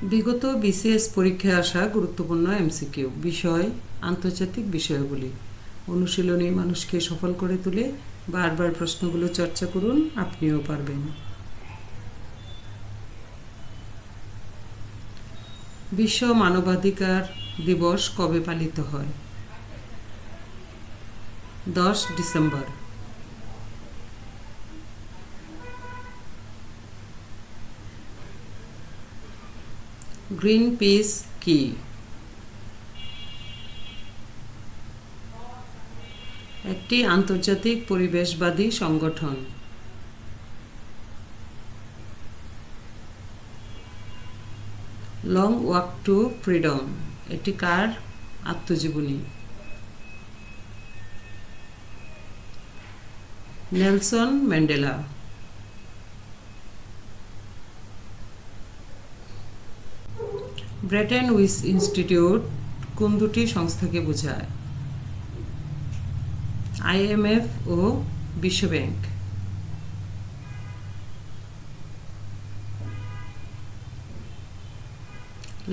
বিগত বিসিএস পরীক্ষায় আসা গুরুত্বপূর্ণ এমসিকিউ বিষয় আন্তর্জাতিক বিষয়গুলি অনুশীলনী মানুষকে সফল করে তুলে বারবার প্রশ্নগুলো চর্চা করুন, আপনিও পারবেন। বিশ্ব মানবাধিকার দিবস কবে পালিত হয়? 10 ডিসেম্বর। গ্রিনপিস কি? একটি আন্তর্জাতিক পরিবেশবাদী সংগঠন। লং ওয়াক টু ফ্রিডম এটি কার আত্মজীবনী? Nelson Mandela. Bretton Woods institute কোন দুটি সংস্থাকে বোঝায়? আইএমএফ ও বিশ্বব্যাংক।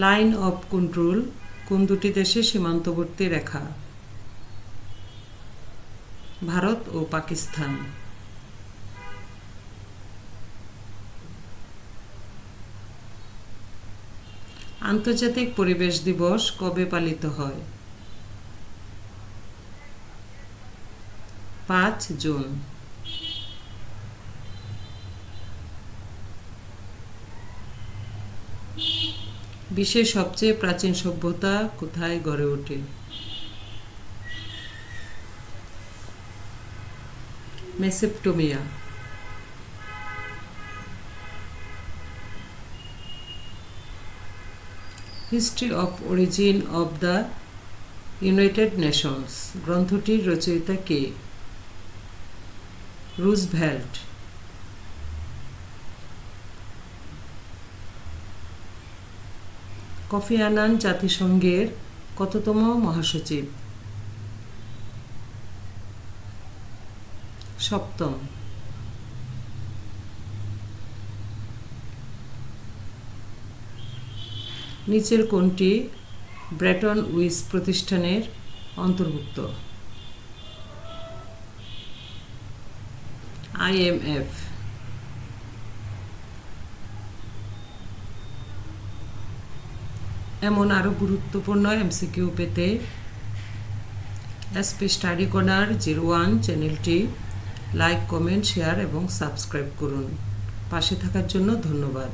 লাইন অফ কন্ট্রোল কোন দুটি দেশের সীমান্তবর্তী রেখা? ভারত ও পাকিস্তান। আন্তর্জাতিক পরিবেশ দিবস কবে পালিত হয়? 5 জুন। বিশ্বের সবচেয়ে প্রাচীন সভ্যতা কোথায় গড়ে ওঠে? Mesopotamia. History of origin of the United Nations গ্রন্থটির রচয়িতা কে? রুজভেল্ট। কফি আনান জাতিসংঘের কততম মহাসচিব? 7ম। নিচের কোনটি ব্রেটন উইচ প্রতিষ্ঠানের অন্তর্ভুক্ত? আইএমএফ। এমন আরও গুরুত্বপূর্ণ এমসিকিউ পেতে এসপি স্টাডি কর্নার 01 চ্যানেলটি লাইক, কমেন্ট, শেয়ার এবং সাবস্ক্রাইব করুন। পাশে থাকার জন্য ধন্যবাদ।